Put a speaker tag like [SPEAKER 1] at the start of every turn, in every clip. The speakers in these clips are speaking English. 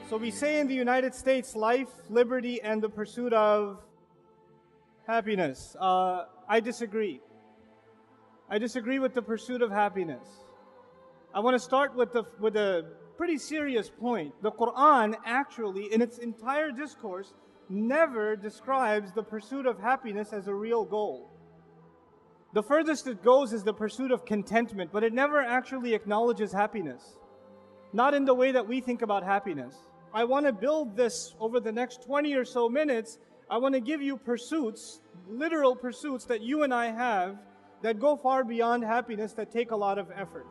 [SPEAKER 1] So we say in the United States, life, liberty, and the pursuit of happiness. I disagree. I disagree with the pursuit of happiness. I want to start with a pretty serious point. The Quran actually, in its entire discourse, never describes the pursuit of happiness as a real goal. The furthest it goes is the pursuit of contentment, but it never actually acknowledges happiness. Not in the way that we think about happiness. I want to build this over the next 20 or so minutes. I want to give you pursuits, literal pursuits that you and I have that go far beyond happiness, that take a lot of effort.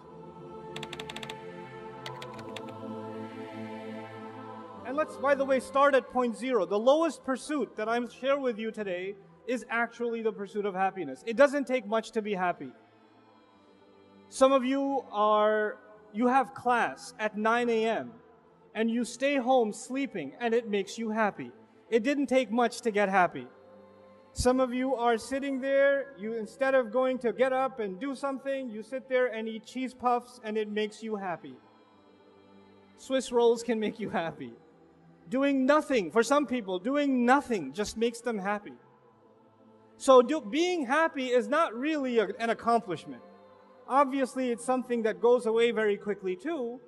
[SPEAKER 1] And let's, by the way, start at point zero. The lowest pursuit that I'm sharing with you today is actually the pursuit of happiness. It doesn't take much to be happy. Some of you have class at 9 a.m. and you stay home sleeping and it makes you happy. It didn't take much to get happy. Some of you are sitting there, instead of going to get up and do something, you sit there and eat cheese puffs and it makes you happy. Swiss rolls can make you happy. Doing nothing, for some people, doing nothing just makes them happy. So being happy is not really an accomplishment. Obviously, it's something that goes away very quickly too,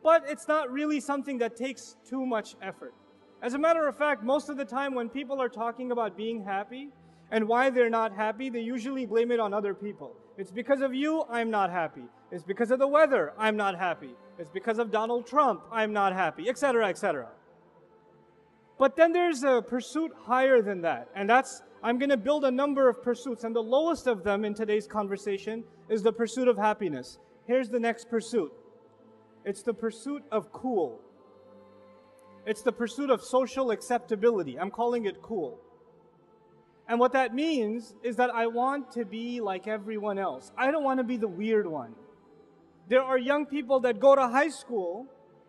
[SPEAKER 1] but it's not really something that takes too much effort. As a matter of fact, most of the time when people are talking about being happy and why they're not happy, they usually blame it on other people. It's because of you, I'm not happy. It's because of the weather, I'm not happy. It's because of Donald Trump, I'm not happy, etc., etc. But then there's a pursuit higher than that, and I'm going to build a number of pursuits, and the lowest of them in today's conversation is the pursuit of happiness. Here's the next pursuit. It's the pursuit of cool. It's the pursuit of social acceptability. I'm calling it cool. And what that means is that I want to be like everyone else. I don't want to be the weird one. There are young people that go to high school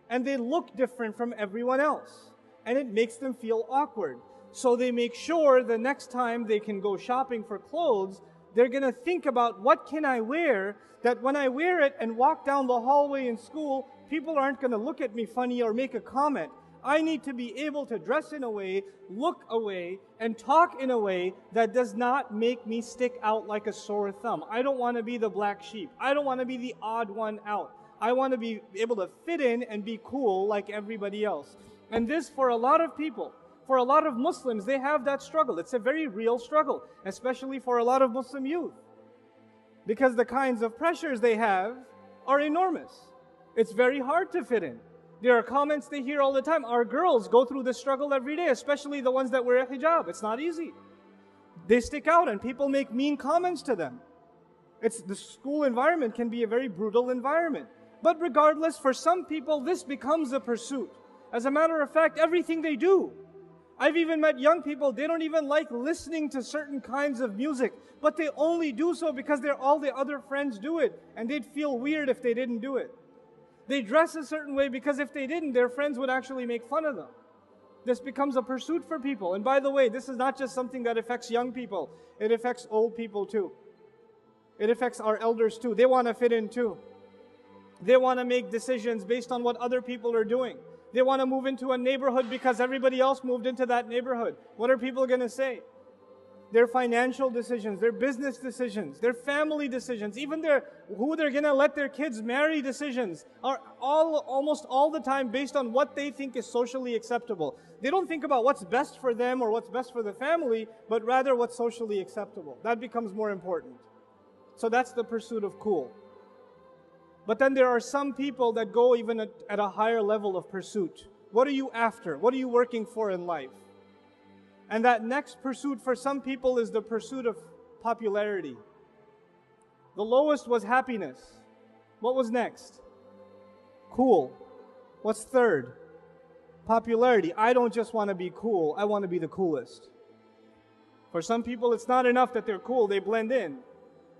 [SPEAKER 1] and they look different from everyone else, and it makes them feel awkward. So they make sure the next time they can go shopping for clothes, they're going to think about, what can I wear that when I wear it and walk down the hallway in school, people aren't going to look at me funny or make a comment. I need to be able to dress in a way, look a way, and talk in a way that does not make me stick out like a sore thumb. I don't want to be the black sheep. I don't want to be the odd one out. I want to be able to fit in and be cool like everybody else. And this, for a lot of people, for a lot of Muslims, they have that struggle. It's a very real struggle, especially for a lot of Muslim youth, because the kinds of pressures they have are enormous. It's very hard to fit in. There are comments they hear all the time. Our girls go through this struggle every day, especially the ones that wear a hijab. It's not easy. They stick out and people make mean comments to them. The school environment can be a very brutal environment. But regardless, for some people, this becomes a pursuit. As a matter of fact, everything they do. I've even met young people, they don't even like listening to certain kinds of music, but they only do so because all the other friends do it, and they'd feel weird if they didn't do it. They dress a certain way because if they didn't, their friends would actually make fun of them. This becomes a pursuit for people. And by the way, this is not just something that affects young people. It affects old people too. It affects our elders too. They want to fit in too. They want to make decisions based on what other people are doing. They want to move into a neighborhood because everybody else moved into that neighborhood. What are people going to say? Their financial decisions, their business decisions, their family decisions, even who they're going to let their kids marry decisions are almost all the time based on what they think is socially acceptable. They don't think about what's best for them or what's best for the family, but rather what's socially acceptable. That becomes more important. So that's the pursuit of cool. But then there are some people that go even at a higher level of pursuit. What are you after? What are you working for in life? And that next pursuit for some people is the pursuit of popularity. The lowest was happiness. What was next? Cool. What's third? Popularity. I don't just want to be cool, I want to be the coolest. For some people, it's not enough that they're cool, they blend in.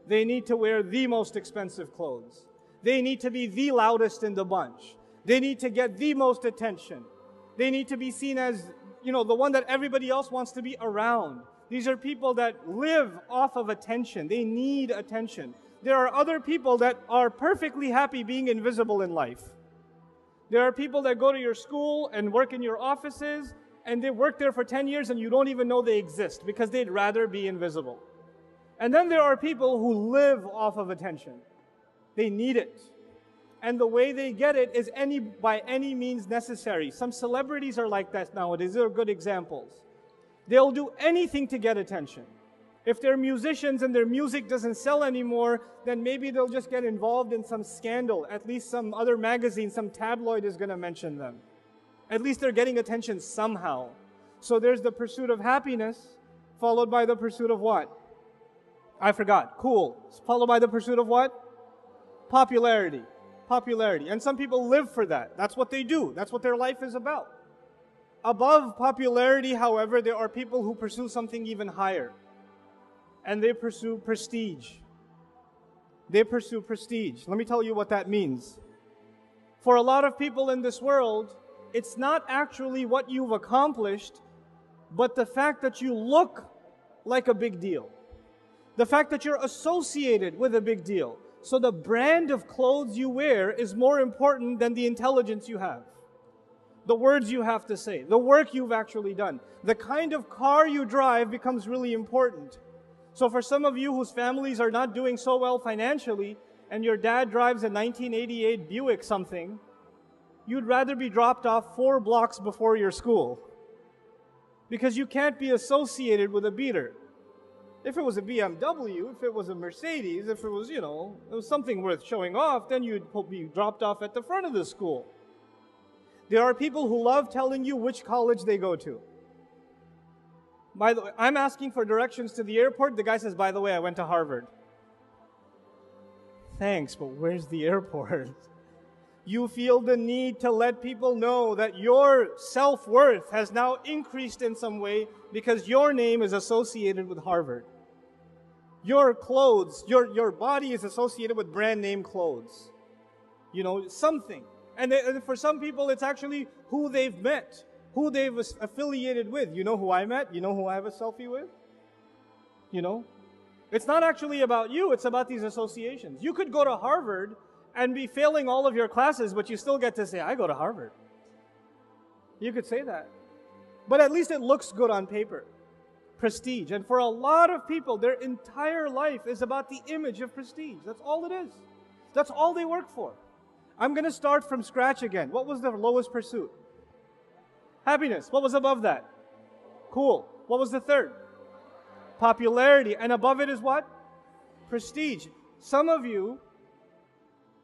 [SPEAKER 1] They need to wear the most expensive clothes. They need to be the loudest in the bunch. They need to get the most attention. They need to be seen as, the one that everybody else wants to be around. These are people that live off of attention. They need attention. There are other people that are perfectly happy being invisible in life. There are people that go to your school and work in your offices, and they work there for 10 years and you don't even know they exist because they'd rather be invisible. And then there are people who live off of attention. They need it. And the way they get it is by any means necessary. Some celebrities are like that nowadays. They're good examples. They'll do anything to get attention. If they're musicians and their music doesn't sell anymore, then maybe they'll just get involved in some scandal. At least some other magazine, some tabloid is going to mention them. At least they're getting attention somehow. So there's the pursuit of happiness, followed by the pursuit of what? I forgot. Cool. Followed by the pursuit of what? Popularity. Popularity. And some people live for that. That's what they do. That's what their life is about. Above popularity, however, there are people who pursue something even higher. And they pursue prestige. They pursue prestige. Let me tell you what that means. For a lot of people in this world, it's not actually what you've accomplished, but the fact that you look like a big deal. The fact that you're associated with a big deal. So the brand of clothes you wear is more important than the intelligence you have. The words you have to say, the work you've actually done. The kind of car you drive becomes really important. So for some of you whose families are not doing so well financially, and your dad drives a 1988 Buick something, you'd rather be dropped off 4 blocks before your school. Because you can't be associated with a beater. If it was a BMW, if it was a Mercedes, if it was, it was something worth showing off, then you'd be dropped off at the front of the school. There are people who love telling you which college they go to. By the way, I'm asking for directions to the airport. The guy says, by the way, I went to Harvard. Thanks, but where's the airport? You feel the need to let people know that your self-worth has now increased in some way because your name is associated with Harvard. Your clothes, your body is associated with brand name clothes. Something. And for some people, it's actually who they've met, who they've affiliated with. You know who I met? You know who I have a selfie with? It's not actually about you, it's about these associations. You could go to Harvard and be failing all of your classes, but you still get to say, I go to Harvard. You could say that. But at least it looks good on paper. Prestige. And for a lot of people, their entire life is about the image of prestige. That's all it is. That's all they work for. I'm going to start from scratch again. What was the lowest pursuit? Happiness. What was above that? Cool. What was the third? Popularity. And above it is what? Prestige. Some of you,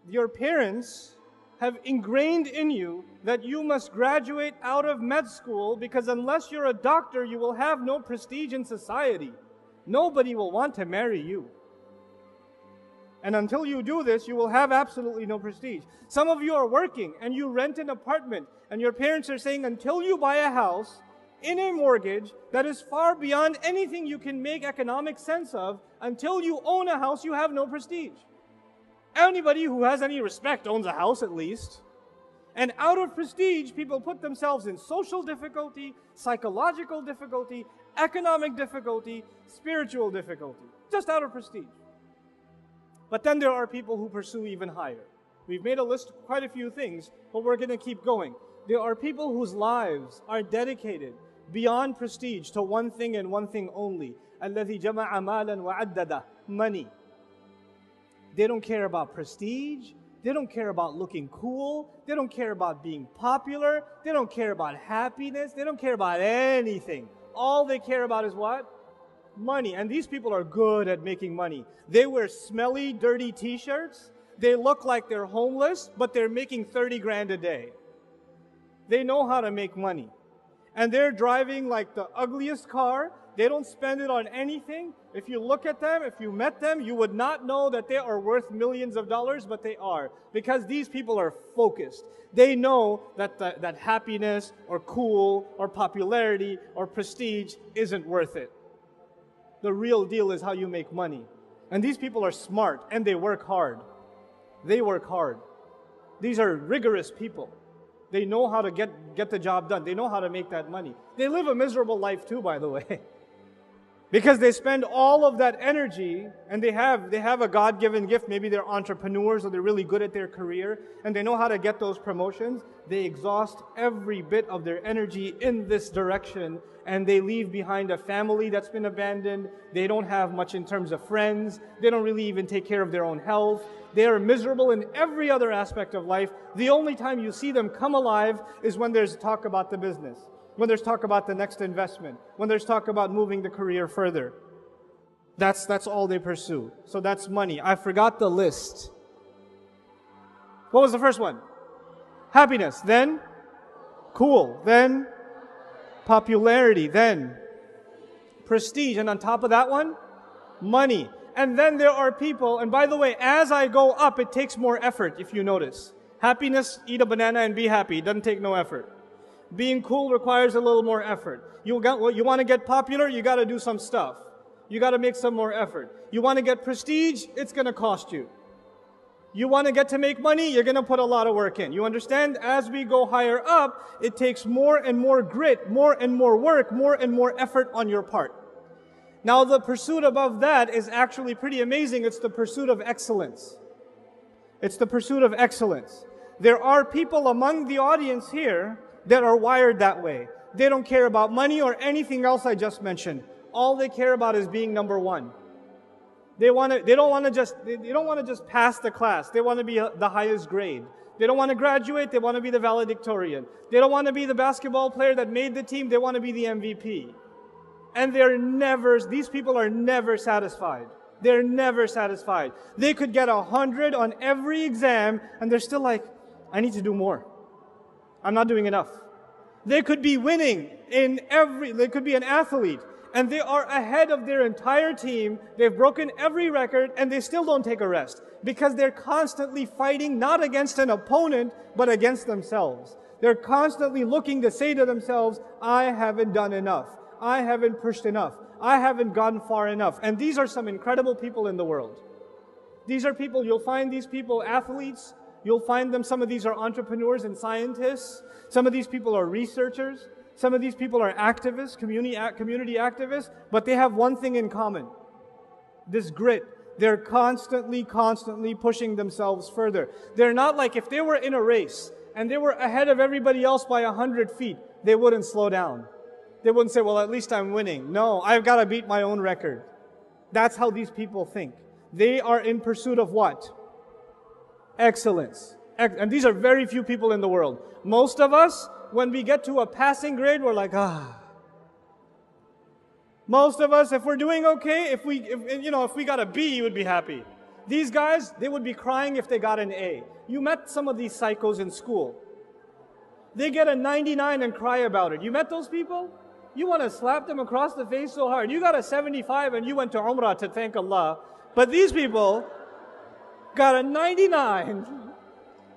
[SPEAKER 1] your parents have ingrained in you that you must graduate out of med school because unless you're a doctor, you will have no prestige in society. Nobody will want to marry you. And until you do this, you will have absolutely no prestige. Some of you are working and you rent an apartment and your parents are saying until you buy a house in a mortgage that is far beyond anything you can make economic sense of, until you own a house, you have no prestige. Anybody who has any respect owns a house at least. And out of prestige, people put themselves in social difficulty, psychological difficulty, economic difficulty, spiritual difficulty. Just out of prestige. But then there are people who pursue even higher. We've made a list of quite a few things, but we're going to keep going. There are people whose lives are dedicated beyond prestige to one thing and one thing only. الَّذِي جَمَعَ مَالًا وَعَدَّدَ. Money. They don't care about prestige. They don't care about looking cool. They don't care about being popular. They don't care about happiness. They don't care about anything. All they care about is what? Money. And these people are good at making money. They wear smelly, dirty t-shirts. They look like they're homeless, but they're making 30 grand a day. They know how to make money. And they're driving like the ugliest car. They don't spend it on anything. If you look at them, if you met them, you would not know that they are worth millions of dollars, but they are. Because these people are focused. They know that that happiness or cool or popularity or prestige isn't worth it. The real deal is how you make money. And these people are smart and they work hard. They work hard. These are rigorous people. They know how to get the job done. They know how to make that money. They live a miserable life too, by the way. Because they spend all of that energy, and they have a God-given gift. Maybe they're entrepreneurs or they're really good at their career and they know how to get those promotions. They exhaust every bit of their energy in this direction, and they leave behind a family that's been abandoned. They don't have much in terms of friends. They don't really even take care of their own health. They are miserable in every other aspect of life. The only time you see them come alive is when there's talk about the business, when there's talk about the next investment, when there's talk about moving the career further. That's all they pursue. So that's money. I forgot the list. What was the first one? Happiness. Then cool. Then popularity. Then prestige. And on top of that one, money. And then there are people, and by the way, as I go up, it takes more effort, if you notice. Happiness, eat a banana and be happy. It doesn't take no effort. Being cool requires a little more effort. You want to get popular, you got to do some stuff. You got to make some more effort. You want to get prestige, it's going to cost you. You want to get to make money, you're going to put a lot of work in. You understand? As we go higher up, it takes more and more grit, more and more work, more and more effort on your part. Now the pursuit above that is actually pretty amazing. It's the pursuit of excellence. It's the pursuit of excellence. There are people among the audience here that are wired that way. They don't care about money or anything else I just mentioned. All they care about is being number one. They don't want to just pass the class. They want to be the highest grade. They don't want to graduate. They want to be the valedictorian. They don't want to be the basketball player that made the team. They want to be the MVP. And these people are never satisfied. They're never satisfied. They could get 100 on every exam and they're still like, I need to do more. I'm not doing enough. They could be winning they could be an athlete and they are ahead of their entire team. They've broken every record and they still don't take a rest because they're constantly fighting not against an opponent, but against themselves. They're constantly looking to say to themselves, I haven't done enough. I haven't pushed enough. I haven't gone far enough. And these are some incredible people in the world. These are people, you'll find these people athletes. You'll find them, some of these are entrepreneurs and scientists. Some of these people are researchers. Some of these people are activists, community activists. But they have one thing in common. This grit. They're constantly pushing themselves further. They're not like if they were in a race and they were ahead of everybody else by 100 feet, they wouldn't slow down. They wouldn't say, well, at least I'm winning. No, I've got to beat my own record. That's how these people think. They are in pursuit of what? Excellence. And these are very few people in the world. Most of us, when we get to a passing grade, we're like, Most of us, if we're doing okay, if we got a B, you would be happy. These guys, they would be crying if they got an A. You met some of these psychos in school. They get a 99 and cry about it. You met those people? You want to slap them across the face so hard. You got a 75 and you went to Umrah to thank Allah. But these people got a 99.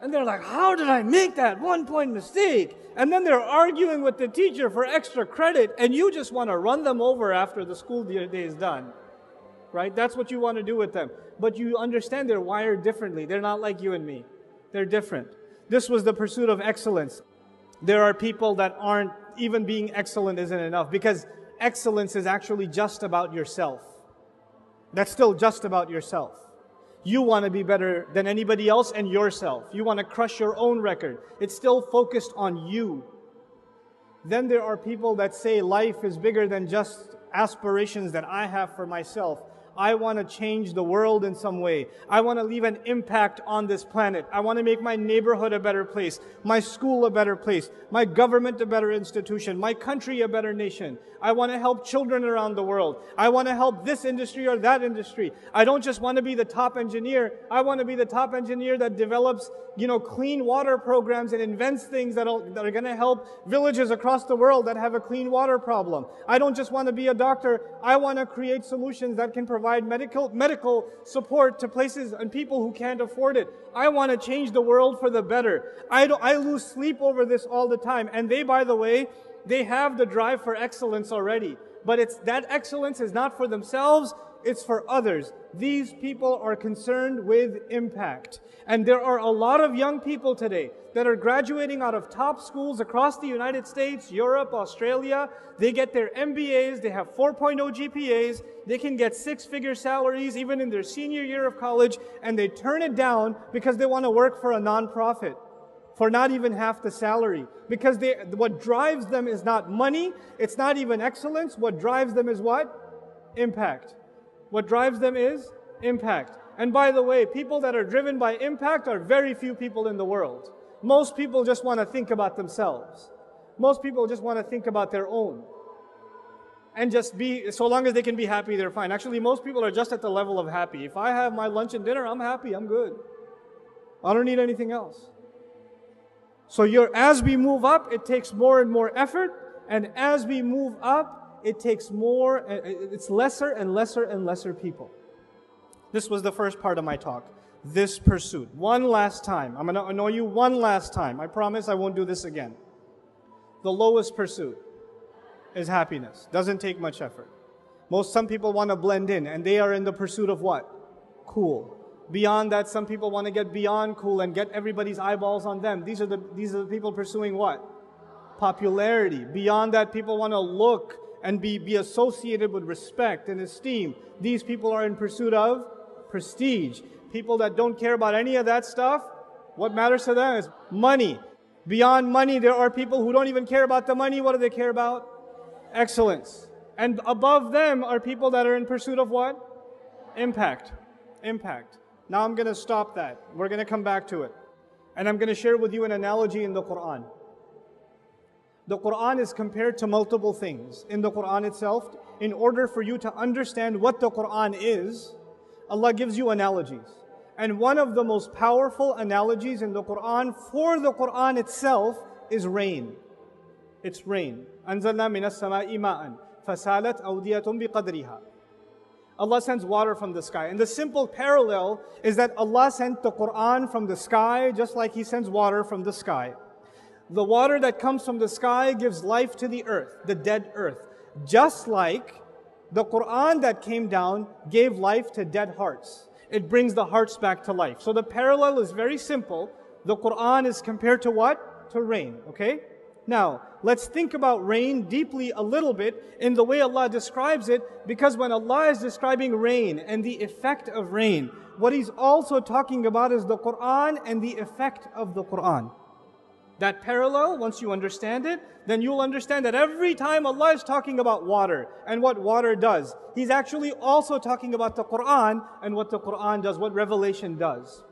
[SPEAKER 1] And they're like, how did I make that 1 point mistake? And then they're arguing with the teacher for extra credit. And you just want to run them over after the school day is done. Right? That's what you want to do with them. But you understand they're wired differently. They're not like you and me. They're different. This was the pursuit of excellence. There are people that aren't, even being excellent isn't enough, because excellence is actually just about yourself. That's still just about yourself. You want to be better than anybody else and yourself. You want to crush your own record. It's still focused on you. Then there are people that say life is bigger than just aspirations that I have for myself. I want to change the world in some way. I want to leave an impact on this planet. I want to make my neighborhood a better place, my school a better place, my government a better institution, my country a better nation. I want to help children around the world. I want to help this industry or that industry. I don't just want to be the top engineer. I want to be the top engineer that develops, clean water programs and invents things that are going to help villages across the world that have a clean water problem. I don't just want to be a doctor. I want to create solutions that can provide medical support to places and people who can't afford it. I want to change the world for the better. I lose sleep over this all the time. And they, by the way, they have the drive for excellence already. But that excellence is not for themselves. it's for others. These people are concerned with impact. And there are a lot of young people today that are graduating out of top schools across the United States, Europe, Australia. They get their MBAs, they have 4.0 GPAs, they can get six-figure salaries even in their senior year of college, and they turn it down because they want to work for a nonprofit for not even half the salary. Because what drives them is not money, it's not even excellence. What drives them is what? Impact. What drives them is impact. And by the way, people that are driven by impact are very few people in the world. Most people just want to think about themselves. Most people just want to think about their own. And just be, so long as they can be happy, they're fine. Actually, most people are just at the level of happy. If I have my lunch and dinner, I'm happy, I'm good. I don't need anything else. So as we move up, it takes more and more effort. And as we move up, it takes more, it's lesser and lesser and lesser people. This was the first part of my talk. This pursuit. One last time. I'm going to annoy you one last time. I promise I won't do this again. The lowest pursuit is happiness. Doesn't take much effort. Some people want to blend in, and they are in the pursuit of what? Cool. Beyond that, some people want to get beyond cool and get everybody's eyeballs on them. These are the people pursuing what? Popularity. Beyond that, people want to look and be associated with respect and esteem. These people are in pursuit of prestige. People that don't care about any of that stuff, what matters to them is money. Beyond money, there are people who don't even care about the money. What do they care about? Excellence. And above them are people that are in pursuit of what? Impact. Impact. Now I'm going to stop that. We're going to come back to it. And I'm going to share with you an analogy in the Quran. The Quran is compared to multiple things. In the Quran itself, in order for you to understand what the Quran is, Allah gives you analogies. And one of the most powerful analogies in the Quran for the Quran itself is rain. It's rain. أَنزَلْنَا مِنَ السَّمَاءِ مَاءً فَسَالَتْ أَوْدِيَةٌ بِقَدْرِهَا. Allah sends water from the sky. And the simple parallel is that Allah sent the Quran from the sky just like He sends water from the sky. The water that comes from the sky gives life to the earth, the dead earth. Just like the Quran that came down gave life to dead hearts. It brings the hearts back to life. So the parallel is very simple. The Quran is compared to what? To rain, okay? Now, let's think about rain deeply a little bit in the way Allah describes it, because when Allah is describing rain and the effect of rain, what He's also talking about is the Quran and the effect of the Quran. That parallel, once you understand it, then you'll understand that every time Allah is talking about water and what water does, He's actually also talking about the Quran and what the Quran does, what revelation does.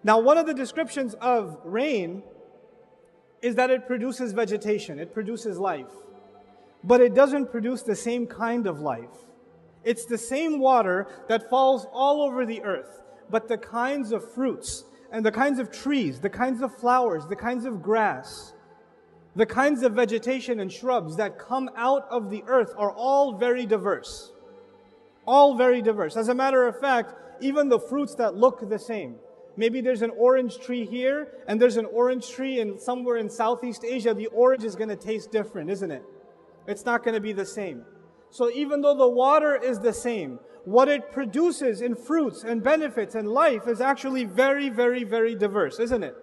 [SPEAKER 1] Now, one of the descriptions of rain is that it produces vegetation, it produces life. But it doesn't produce the same kind of life. It's the same water that falls all over the earth, but the kinds of fruits and the kinds of trees, the kinds of flowers, the kinds of grass, the kinds of vegetation and shrubs that come out of the earth are all very diverse. All very diverse. As a matter of fact, even the fruits that look the same. Maybe there's an orange tree here, and there's an orange tree somewhere in Southeast Asia. The orange is going to taste different, isn't it? It's not going to be the same. So even though the water is the same, what it produces in fruits and benefits and life is actually very, very, very diverse, isn't it?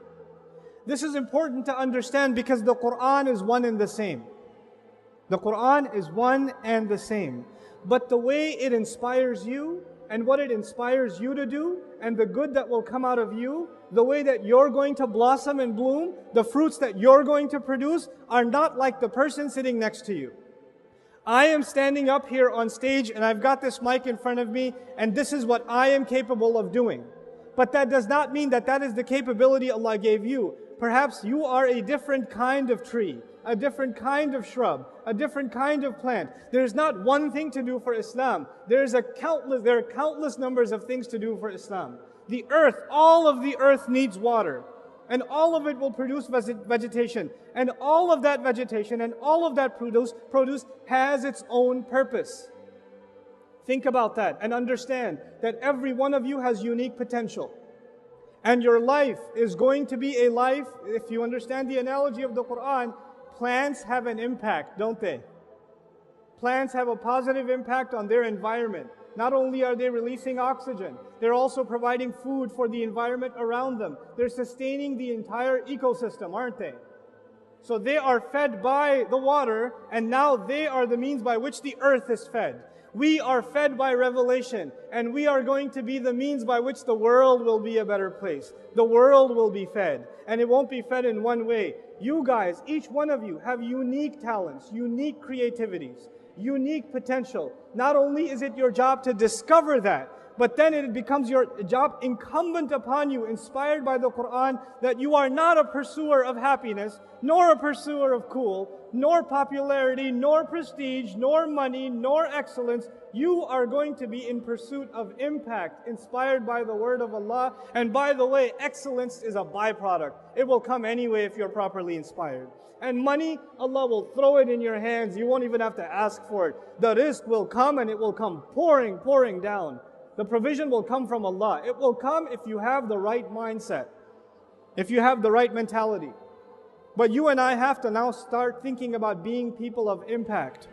[SPEAKER 1] This is important to understand because the Quran is one and the same. The Quran is one and the same. But the way it inspires you and what it inspires you to do and the good that will come out of you, the way that you're going to blossom and bloom, the fruits that you're going to produce are not like the person sitting next to you. I am standing up here on stage and I've got this mic in front of me and this is what I am capable of doing. But that does not mean that that is the capability Allah gave you. Perhaps you are a different kind of tree, a different kind of shrub, a different kind of plant. There's not one thing to do for Islam. There are countless numbers of things to do for Islam. The earth, all of the earth needs water. And all of it will produce vegetation. And all of that vegetation and all of that produce has its own purpose. Think about that and understand that every one of you has unique potential. And your life is going to be a life, if you understand the analogy of the Quran, plants have an impact, don't they? Plants have a positive impact on their environment. Not only are they releasing oxygen, they're also providing food for the environment around them. They're sustaining the entire ecosystem, aren't they? So they are fed by the water, and now they are the means by which the earth is fed. We are fed by revelation, and we are going to be the means by which the world will be a better place. The world will be fed, and it won't be fed in one way. You guys, each one of you, have unique talents, unique creativities, unique potential. Not only is it your job to discover that, but then it becomes your job incumbent upon you, inspired by the Quran, that you are not a pursuer of happiness, nor a pursuer of cool, nor popularity, nor prestige, nor money, nor excellence. You are going to be in pursuit of impact, inspired by the word of Allah. And by the way, excellence is a byproduct. It will come anyway if you're properly inspired. And money, Allah will throw it in your hands. You won't even have to ask for it. The rizq will come, and it will come pouring down. The provision will come from Allah. It will come if you have the right mindset, if you have the right mentality. But you and I have to now start thinking about being people of impact.